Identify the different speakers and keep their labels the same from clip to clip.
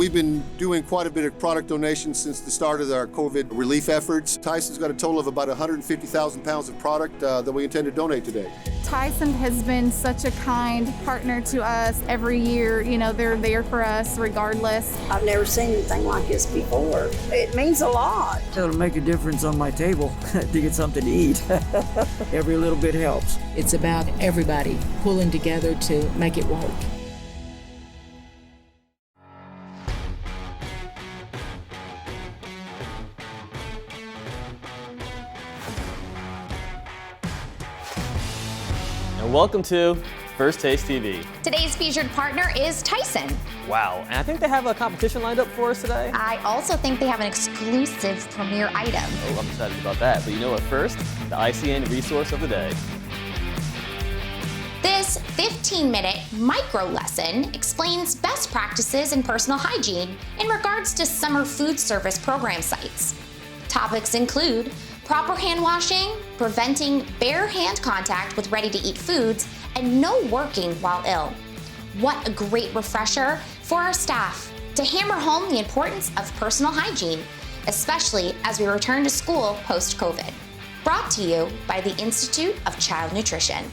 Speaker 1: We've been doing quite a bit of product donations since the start of our COVID relief efforts. Tyson's got a total of about 150,000 pounds of product that we intend to donate today.
Speaker 2: Tyson has been such a kind partner to us every year. You know, they're there for us regardless.
Speaker 3: I've never seen anything like this before. It means a lot.
Speaker 4: It'll make a difference on my table to get something to eat. Every little bit helps.
Speaker 5: It's about everybody pulling together to make it work.
Speaker 6: And welcome to First Taste TV.
Speaker 7: Today's featured partner is Tyson.
Speaker 6: Wow, and I think they have a competition lined up for us today.
Speaker 7: I also think they have an exclusive premiere item.
Speaker 6: Oh, I'm excited about that. But you know what first? The ICN resource of the day.
Speaker 7: This 15-minute micro lesson explains best practices in personal hygiene in regards to summer food service program sites. Topics include proper hand washing, preventing bare hand contact with ready-to-eat foods, and no working while ill. What a great refresher for our staff to hammer home the importance of personal hygiene, especially as we return to school post-COVID. Brought to you by the Institute of Child Nutrition.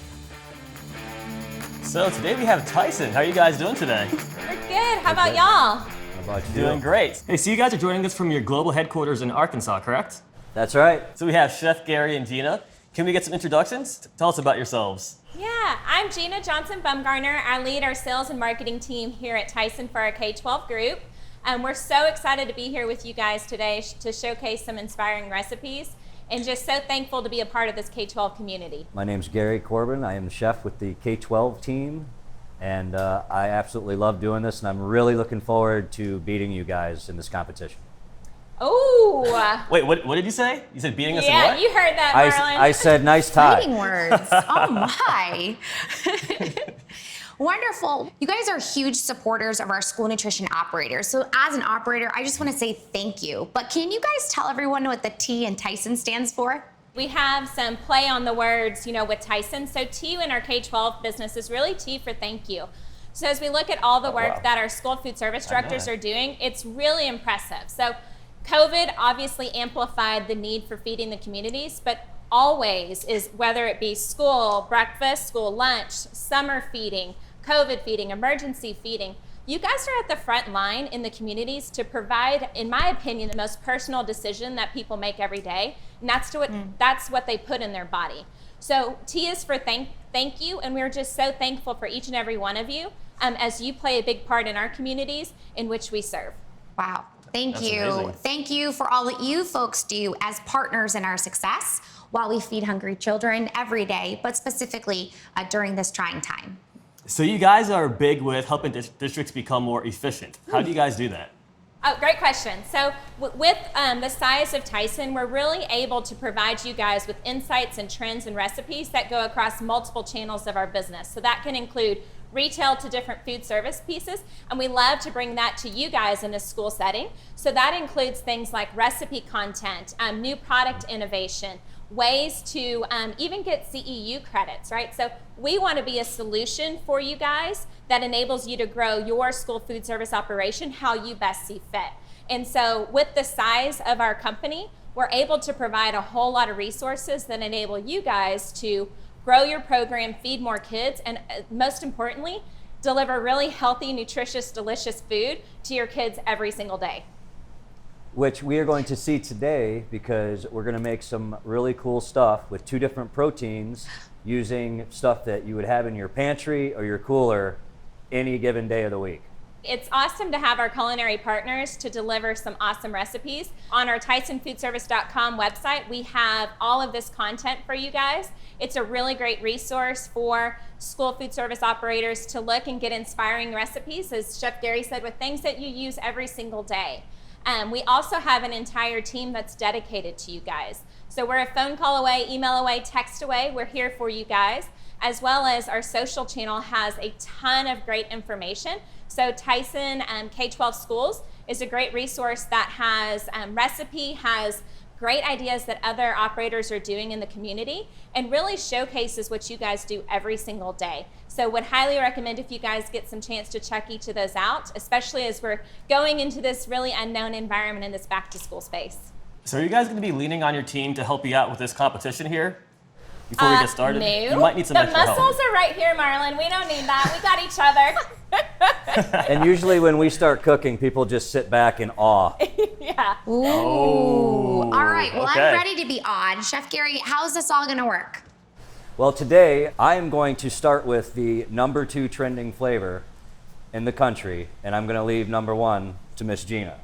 Speaker 6: So today we have Tyson. How are you guys doing today?
Speaker 8: We're good. How about y'all?
Speaker 9: How about you?
Speaker 6: Doing great. Hey, so you guys are joining us from your global headquarters in Arkansas, correct?
Speaker 9: That's right.
Speaker 6: So we have Chef Gary and Gina. Can we get some introductions? Tell us about yourselves.
Speaker 8: Yeah, I'm Gina Johnson-Bumgarner. I lead our sales and marketing team here at Tyson for our K-12 group. We're so excited to be here with you guys today to showcase some inspiring recipes and just so thankful to be a part of this K-12 community.
Speaker 9: My name's Gary Corbin. I am the chef with the K-12 team, and I absolutely love doing this, and I'm really looking forward to beating you guys in this competition.
Speaker 8: Oh!
Speaker 6: Wait, what did you say? You said beating us in
Speaker 8: Yeah,
Speaker 6: what?
Speaker 8: you heard that, Marlon.
Speaker 9: I said nice tie.
Speaker 7: Fighting words. Oh my. Wonderful. You guys are huge supporters of our school nutrition operators. So as an operator, I just want to say thank you. But can you guys tell everyone what the T in Tyson stands for?
Speaker 8: We have some play on the words, with Tyson. So T in our K-12 business is really T for thank you. So as we look at all the work that our school food service directors are doing, it's really impressive. So COVID obviously amplified the need for feeding the communities, but always is, whether it be school breakfast, school lunch, summer feeding, COVID feeding, emergency feeding, you guys are at the front line in the communities to provide, in my opinion, the most personal decision that people make every day, and that's what they put in their body. So T is for thank you, and we're just so thankful for each and every one of you as you play a big part in our communities in which we serve.
Speaker 7: Wow. Thank you.
Speaker 6: Amazing.
Speaker 7: Thank you for all that you folks do as partners in our success while we feed hungry children every day, but specifically during this trying time.
Speaker 6: So you guys are big with helping districts become more efficient. How do you guys do that?
Speaker 8: Oh, great question. So with the size of Tyson, we're really able to provide you guys with insights and trends and recipes that go across multiple channels of our business. So that can include retail to different food service pieces, and we love to bring that to you guys in a school setting. So that includes things like recipe content, new product innovation, ways to even get CEU credits, right? So we want to be a solution for you guys that enables you to grow your school food service operation how you best see fit. And so with the size of our company, we're able to provide a whole lot of resources that enable you guys to grow your program, feed more kids, and most importantly, deliver really healthy, nutritious, delicious food to your kids every single day.
Speaker 9: Which we are going to see today, because we're going to make some really cool stuff with 2 different proteins using stuff that you would have in your pantry or your cooler any given day of the week.
Speaker 8: It's awesome to have our culinary partners to deliver some awesome recipes. On our TysonFoodService.com website, we have all of this content for you guys. It's a really great resource for school food service operators to look and get inspiring recipes, as Chef Gary said, with things that you use every single day. We also have an entire team that's dedicated to you guys. So we're a phone call away, email away, text away. We're here for you guys, as well as our social channel has a ton of great information. So Tyson K-12 Schools is a great resource that has recipe, has great ideas that other operators are doing in the community, and really showcases what you guys do every single day. So would highly recommend if you guys get some chance to check each of those out, especially as we're going into this really unknown environment in this back to school space.
Speaker 6: So are you guys going to be leaning on your team to help you out with this competition here? Before we get started?
Speaker 8: No.
Speaker 6: You might need some extra help.
Speaker 8: The muscles are right here, Marlon. We don't need that. We got each other.
Speaker 9: And usually when we start cooking, people just sit back in awe.
Speaker 8: Yeah.
Speaker 7: Ooh.
Speaker 6: Oh,
Speaker 7: All right. Well,
Speaker 6: okay.
Speaker 7: I'm ready to be odd. Chef Gary, how's this all going to work?
Speaker 9: Well, today I am going to start with the #2 trending flavor in the country, and I'm going to leave #1 to Miss Gina.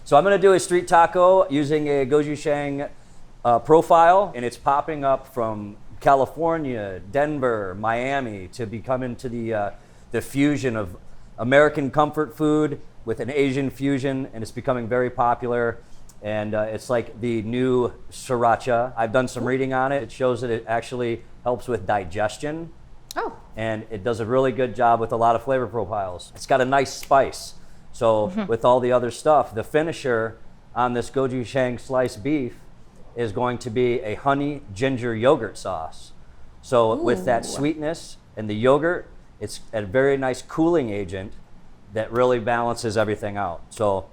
Speaker 9: So I'm going to do a street taco using a gochujang profile, and it's popping up from California, Denver, Miami to become into the fusion of American comfort food with an Asian fusion, and it's becoming very popular. And it's like the new sriracha. I've done some reading on it. It shows that it actually helps with digestion.
Speaker 7: Oh.
Speaker 9: And it does a really good job with a lot of flavor profiles. It's got a nice spice. So with all the other stuff, the finisher on this gochujang sliced beef is going to be a honey ginger yogurt sauce. So with that sweetness and the yogurt, it's a very nice cooling agent that really balances everything out. So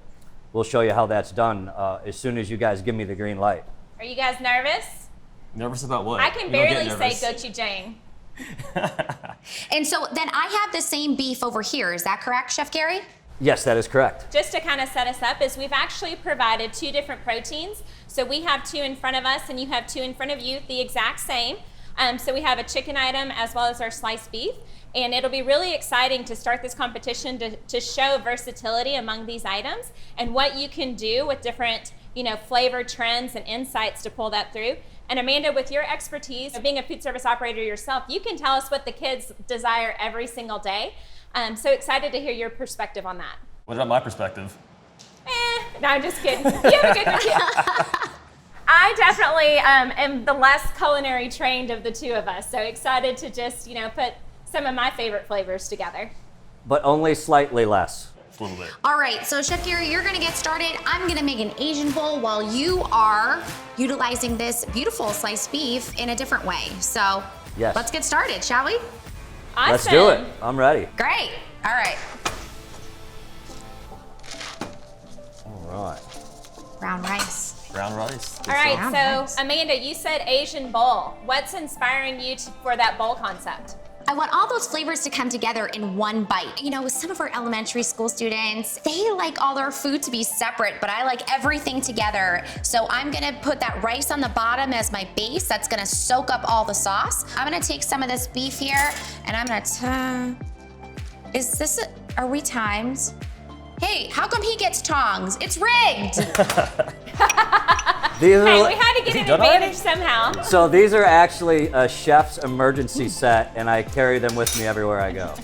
Speaker 9: we'll show you how that's done as soon as you guys give me the green light.
Speaker 8: Are you guys nervous?
Speaker 6: Nervous about what?
Speaker 8: I can
Speaker 6: You don't get
Speaker 8: barely say
Speaker 6: nervous.
Speaker 8: gochujang.
Speaker 7: And so then I have the same beef over here. Is that correct, Chef Gary?
Speaker 9: Yes, that is correct.
Speaker 8: Just to kind of set us up, is we've actually provided 2 different proteins. So we have 2 in front of us and you have 2 in front of you, the exact same. So we have a chicken item as well as our sliced beef. And it'll be really exciting to start this competition to show versatility among these items and what you can do with different, flavor trends and insights to pull that through. And Amanda, with your expertise of being a food service operator yourself, you can tell us what the kids desire every single day. So excited to hear your perspective on that.
Speaker 6: What about my perspective?
Speaker 8: No, I'm just kidding. You have a good one too. I definitely am the less culinary trained of the 2 of us. So excited to just, put some of my favorite flavors together.
Speaker 9: But only slightly less.
Speaker 6: Just a little bit.
Speaker 7: All right, so Chef Gary, you're gonna get started. I'm gonna make an Asian bowl while you are utilizing this beautiful sliced beef in a different way. So
Speaker 9: Yes.
Speaker 7: let's get started, shall we?
Speaker 8: Awesome.
Speaker 9: Let's do it. I'm ready.
Speaker 7: Great, all right.
Speaker 9: All right.
Speaker 7: Brown rice.
Speaker 6: Brown rice. Good
Speaker 8: All right,
Speaker 6: stuff.
Speaker 7: Nice.
Speaker 8: so Amanda, you said Asian bowl. What's inspiring you for that bowl concept?
Speaker 7: I want all those flavors to come together in one bite. With some of our elementary school students, they like all their food to be separate, but I like everything together. So I'm gonna put that rice on the bottom as my base. That's gonna soak up all the sauce. I'm gonna take some of this beef here, and I'm gonna are we timed? Hey, how come he gets tongs? It's rigged.
Speaker 9: These are,
Speaker 8: Hey, we had to get an
Speaker 6: done already?
Speaker 8: advantage somehow.
Speaker 9: so these are actually a chef's emergency set, and I carry them with me everywhere I go.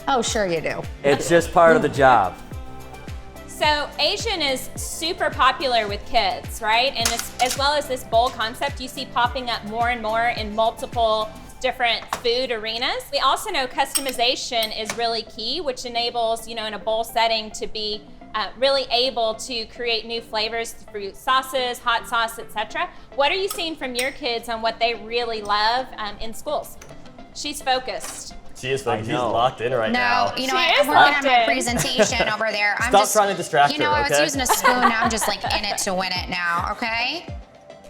Speaker 7: Oh, sure you do.
Speaker 9: It's just part of the job.
Speaker 8: So Asian is super popular with kids, right? And as well as this bowl concept, you see popping up more and more in multiple different food arenas. We also know customization is really key, which enables, in a bowl setting to be really able to create new flavors through sauces, hot sauce, etc. What are you seeing from your kids on what they really love in schools? She's focused.
Speaker 6: She is focused. She's
Speaker 9: know.
Speaker 6: locked in right
Speaker 7: No,
Speaker 6: now.
Speaker 7: I'm
Speaker 8: is
Speaker 7: working on
Speaker 8: locked
Speaker 7: my
Speaker 8: in.
Speaker 7: presentation over there. I'm
Speaker 6: Stop
Speaker 7: just
Speaker 6: trying to distract her,
Speaker 7: I was
Speaker 6: okay?
Speaker 7: using a spoon. Now I'm just like in it to win it now, okay?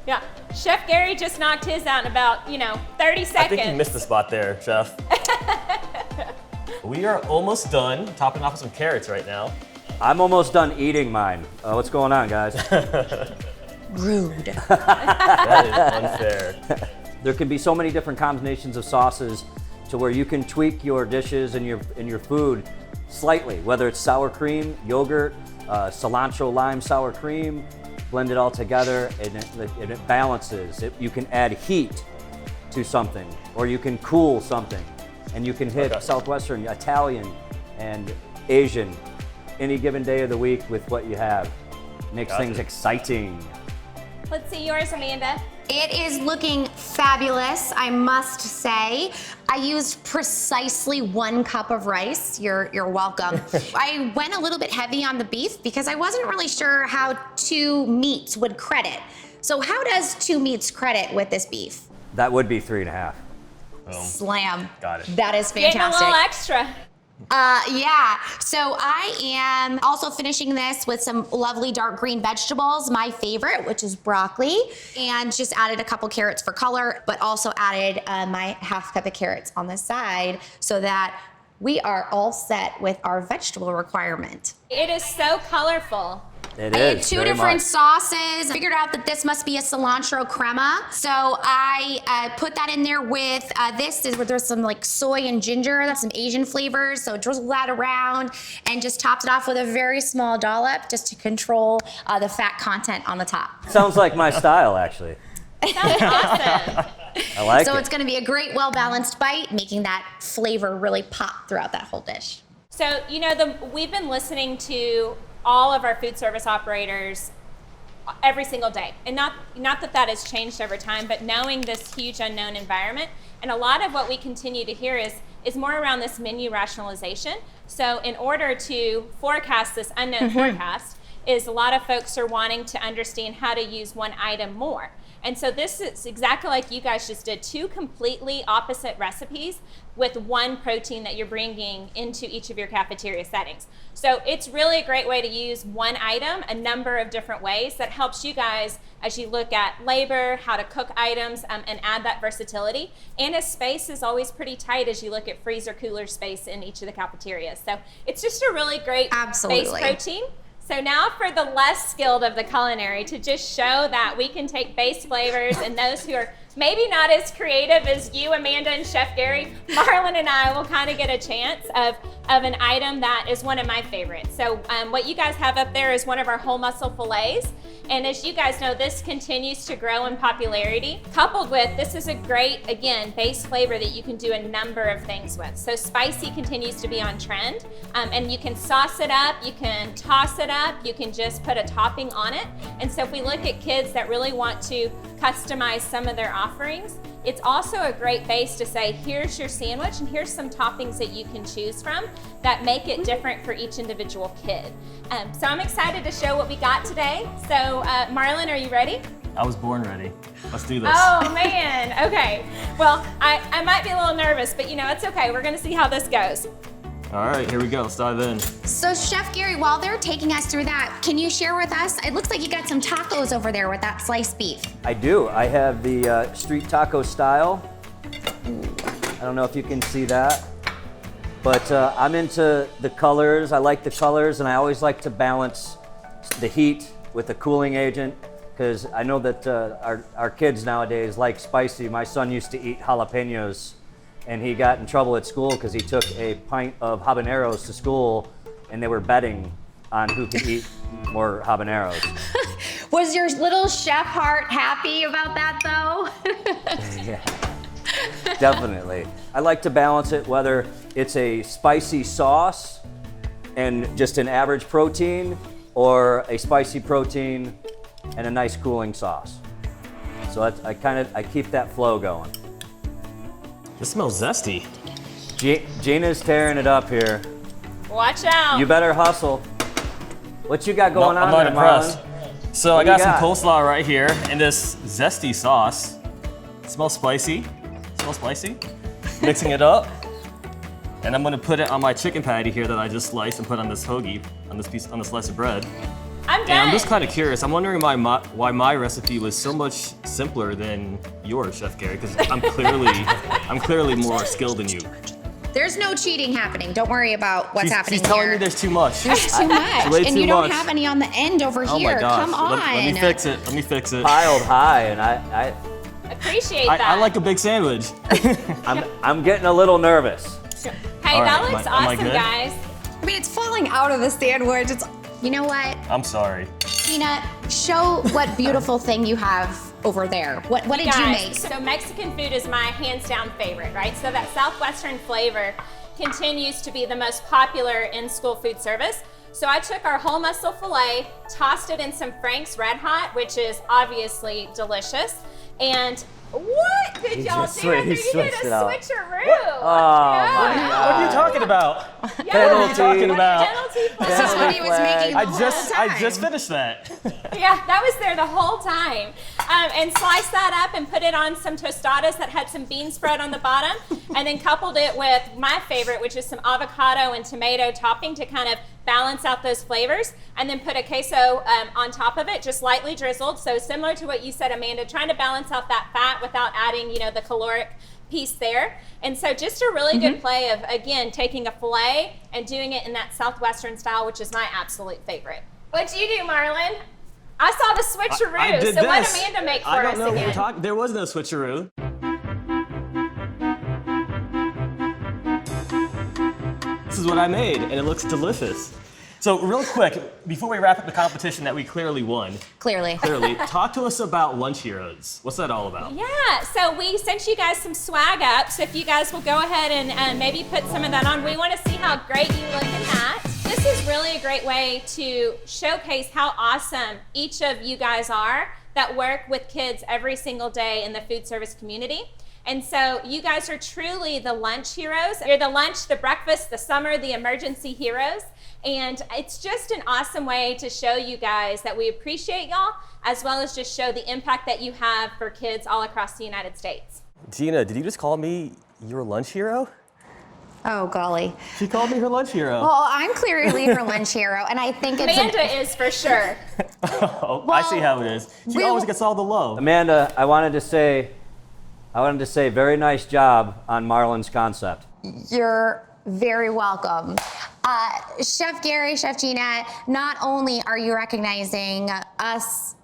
Speaker 8: Yeah, Chef Gary just knocked his out in about, 30 seconds.
Speaker 6: I think you missed the spot there, Chef. We are almost done topping off with some carrots right now.
Speaker 9: I'm almost done eating mine. What's going on, guys?
Speaker 7: Rude.
Speaker 6: That is unfair.
Speaker 9: There can be so many different combinations of sauces to where you can tweak your dishes and your food slightly, whether it's sour cream, yogurt, cilantro lime sour cream, blend it all together and it balances. You can add heat to something, or you can cool something, and you can hit Southwestern, Italian, and Asian any given day of the week with what you have. Makes things exciting.
Speaker 8: Let's see yours, Amanda.
Speaker 7: It is looking fabulous, I must say. I used precisely 1 cup of rice. You're welcome. I went a little bit heavy on the beef because I wasn't really sure how 2 meats would credit. So how does 2 meats credit with this beef?
Speaker 9: That would be 3.5.
Speaker 7: Slam.
Speaker 6: Got it.
Speaker 7: That is
Speaker 8: Getting a
Speaker 7: fantastic.
Speaker 8: little extra.
Speaker 7: Yeah. So I am also finishing this with some lovely dark green vegetables, my favorite, which is broccoli, and just added a couple carrots for color, but also added my half cup of carrots on the side so that we are all set with our vegetable requirement.
Speaker 8: It is so colorful.
Speaker 9: It
Speaker 7: I
Speaker 9: is.
Speaker 7: had 2
Speaker 9: very
Speaker 7: different
Speaker 9: much.
Speaker 7: sauces. Figured out that this must be a cilantro crema. So I put that in there with this is where there's some like soy and ginger, that's some Asian flavors. So drizzle that around and just topped it off with a very small dollop just to control the fat content on the top.
Speaker 9: Sounds like my style, actually.
Speaker 8: Sounds awesome.
Speaker 9: I like
Speaker 7: So
Speaker 9: it.
Speaker 7: it's gonna be a great, well-balanced bite, making that flavor really pop throughout that whole dish.
Speaker 8: So, you know, we've been listening to all of our food service operators every single day. And not that has changed over time, but knowing this huge unknown environment, and a lot of what we continue to hear is more around this menu rationalization. So in order to forecast this unknown forecast, is a lot of folks are wanting to understand how to use one item more. And so this is exactly like you guys just did, 2 completely opposite recipes with one protein that you're bringing into each of your cafeteria settings. So it's really a great way to use one item a number of different ways that helps you guys as you look at labor, how to cook items, and add that versatility. And as space is always pretty tight as you look at freezer cooler space in each of the cafeterias. So it's just a really great base protein. So now for the less skilled of the culinary, to just show that we can take base flavors, and those who are maybe not as creative as you, Amanda, and Chef Gary, Marlon and I will kind of get a chance of an item that is one of my favorites. So what you guys have up there is one of our whole muscle fillets. And as you guys know, this continues to grow in popularity. Coupled with, this is a great, again, base flavor that you can do a number of things with. So spicy continues to be on trend. And you can sauce it up, you can toss it up, you can just put a topping on it. And so if we look at kids that really want to customize some of their offerings, it's also a great base to say, here's your sandwich and here's some toppings that you can choose from that make it different for each individual kid. So I'm excited to show what we got today. So Marlon, are you ready?
Speaker 6: I was born ready. Let's do this.
Speaker 8: Oh man, okay. Well, I might be a little nervous, but you know, it's okay. We're gonna see how this goes.
Speaker 6: All right, here we go. Let's dive in.
Speaker 7: So Chef Gary, while they're taking us through that, can you share with us, it looks like you got some tacos over there with that sliced beef.
Speaker 9: I do. I have the street taco style. I don't know if you can see that, but I'm into the colors. I like the colors, and I always like to balance the heat with the cooling agent, because I know that our kids nowadays like spicy. My son used to eat jalapenos, and he got in trouble at school because he took a pint of habaneros to school, and they were betting on who could eat more habaneros.
Speaker 7: Was your little chef heart happy about that though?
Speaker 9: Yeah, definitely. I like to balance it, whether it's a spicy sauce and just an average protein, or a spicy protein and a nice cooling sauce. So I keep that flow going.
Speaker 6: This smells zesty.
Speaker 9: Gina's tearing it up here.
Speaker 8: Watch out.
Speaker 9: You better hustle. What you got going on
Speaker 6: I'm not
Speaker 9: there,
Speaker 6: impressed.
Speaker 9: Marlon?
Speaker 6: So
Speaker 9: What
Speaker 6: I
Speaker 9: do
Speaker 6: got
Speaker 9: you
Speaker 6: some
Speaker 9: got?
Speaker 6: coleslaw right here and this zesty sauce. It smells spicy. Smells spicy. Mixing it up. And I'm gonna put it on my chicken patty here that I just sliced and put on this hoagie, on this slice of bread.
Speaker 8: I'm done.
Speaker 6: And I'm just kind of curious. I'm wondering why my recipe was so much simpler than yours, Chef Gary, because I'm clearly more skilled than you.
Speaker 7: There's no cheating happening. Don't worry about what's happening
Speaker 6: She's telling
Speaker 7: here.
Speaker 6: me there's too much.
Speaker 7: There's too much,
Speaker 6: Way
Speaker 7: and
Speaker 6: too
Speaker 7: you don't
Speaker 6: much.
Speaker 7: have any on the end over
Speaker 6: Oh
Speaker 7: here.
Speaker 6: my gosh.
Speaker 7: Come on.
Speaker 6: Let me fix it. Let me fix it.
Speaker 9: Piled high, and I
Speaker 8: Appreciate that.
Speaker 6: I like a big sandwich.
Speaker 9: I'm getting a little nervous.
Speaker 8: Hey,
Speaker 6: All
Speaker 8: that
Speaker 6: right,
Speaker 8: looks
Speaker 6: am I
Speaker 8: awesome,
Speaker 6: good?
Speaker 8: guys.
Speaker 7: I mean, it's falling out of the sandwich. You know what,
Speaker 6: I'm sorry.
Speaker 7: Tina? Show what beautiful thing you have over there. What did you
Speaker 8: Guys,
Speaker 7: make?
Speaker 8: So Mexican food is my hands down favorite, right? So that Southwestern flavor continues to be the most popular in school food service. So I took our whole muscle filet, tossed it in some Frank's Red Hot, which is obviously delicious. And what did
Speaker 9: He
Speaker 8: y'all
Speaker 9: just
Speaker 8: do?
Speaker 9: he
Speaker 8: You did
Speaker 9: switched
Speaker 8: a
Speaker 9: it out.
Speaker 8: switcheroo.
Speaker 9: Oh, my
Speaker 8: Yeah.
Speaker 9: God.
Speaker 6: What are you talking about?
Speaker 8: Yeah.
Speaker 6: What are you talking about?
Speaker 8: Penalty flag.
Speaker 7: This is what he was making the
Speaker 6: I
Speaker 7: whole
Speaker 6: I
Speaker 7: time.
Speaker 6: just finished that.
Speaker 8: Yeah, that was there the whole time. And sliced that up and put it on some tostadas that had some bean spread on the bottom, and then coupled it with my favorite, which is some avocado and tomato topping to kind of balance out those flavors, and then put a queso on top of it, just lightly drizzled. So similar to what you said, Amanda, trying to balance out that fat without adding, the caloric piece there. And so just a really good play of, again, taking a filet and doing it in that Southwestern style, which is my absolute favorite. What'd you do, Marlon? I saw the switcheroo.
Speaker 6: I did
Speaker 8: so
Speaker 6: this.
Speaker 8: what did Amanda make for
Speaker 6: I don't
Speaker 8: us
Speaker 6: know what
Speaker 8: again?
Speaker 6: we're talking. There was no switcheroo. This is what I made, and it looks delicious. So real quick, before we wrap up the competition that we clearly won,
Speaker 7: Clearly.
Speaker 6: talk to us about Lunch Heroes. What's that all about?
Speaker 8: Yeah, so we sent you guys some swag up, so if you guys will go ahead and maybe put some of that on. We want to see how great you look in that. This is really a great way to showcase how awesome each of you guys are that work with kids every single day in the food service community. And so you guys are truly the lunch heroes. You're the lunch, the breakfast, the summer, the emergency heroes. And it's just an awesome way to show you guys that we appreciate y'all, as well as just show the impact that you have for kids all across the United States.
Speaker 6: Gina, did you just call me your lunch hero?
Speaker 7: Oh, golly.
Speaker 6: She called me her lunch hero.
Speaker 7: Well, I'm clearly her lunch hero, and I think it's
Speaker 8: Amanda is for sure.
Speaker 6: Oh, I see how it is. She always gets all the love.
Speaker 9: Amanda, I wanted to say, very nice job on Marlon's concept.
Speaker 7: You're very welcome. Chef Gary, Chef Gina, not only are you recognizing us,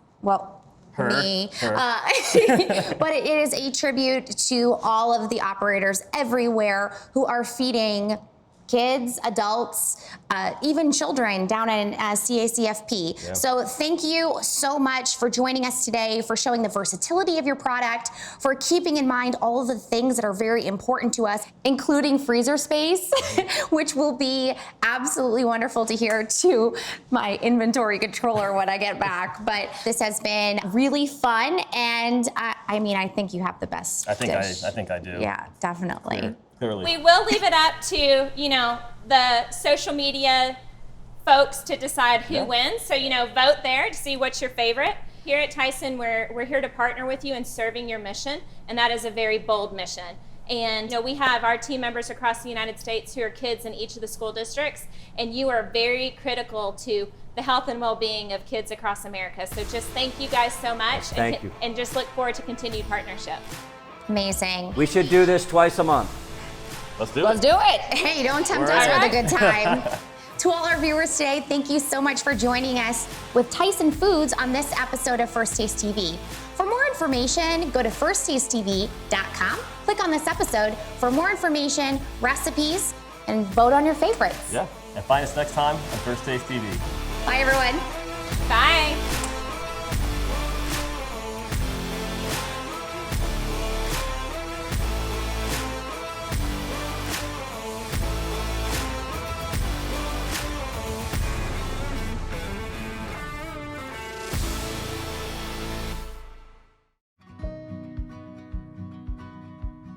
Speaker 7: me, but it is a tribute to all of the operators everywhere who are feeding kids, adults, even children down in CACFP.
Speaker 6: Yeah.
Speaker 7: So thank you so much for joining us today, for showing the versatility of your product, for keeping in mind all of the things that are very important to us, including freezer space, which will be absolutely wonderful to hear to my inventory controller when I get back. But this has been really fun, and I think you have the best
Speaker 6: I think
Speaker 7: dish.
Speaker 6: I do.
Speaker 7: Yeah, definitely.
Speaker 6: Sure. Clearly.
Speaker 8: We will leave it up to, the social media folks to decide who wins. So, vote there to see what's your favorite. Here at Tyson, we're here to partner with you in serving your mission, and that is a very bold mission. And we have our team members across the United States who are kids in each of the school districts, and you are very critical to the health and well-being of kids across America. So just thank you guys so much.
Speaker 9: Thank you.
Speaker 8: And just look forward to continued partnership.
Speaker 7: Amazing.
Speaker 9: We should do this twice a month.
Speaker 6: Let's do
Speaker 7: Let's
Speaker 6: it.
Speaker 7: do it. Hey, don't tempt us
Speaker 8: Right.
Speaker 7: with a good time. To all our viewers today, thank you so much for joining us with Tyson Foods on this episode of First Taste TV. For more information, go to firsttastetv.com. Click on this episode for more information, recipes, and vote on your favorites.
Speaker 6: Yeah. And find us next time on First Taste TV.
Speaker 7: Bye, everyone.
Speaker 8: Bye.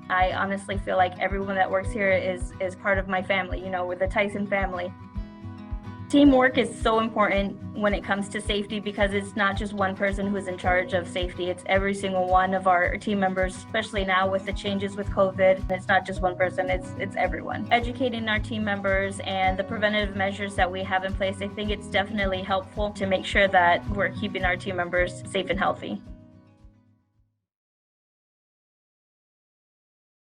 Speaker 10: I honestly feel like everyone that works here is part of my family. We're the Tyson family. Teamwork is so important when it comes to safety because it's not just one person who's in charge of safety. It's every single one of our team members, especially now with the changes with COVID. It's not just one person, it's everyone. Educating our team members and the preventative measures that we have in place, I think it's definitely helpful to make sure that we're keeping our team members safe and healthy.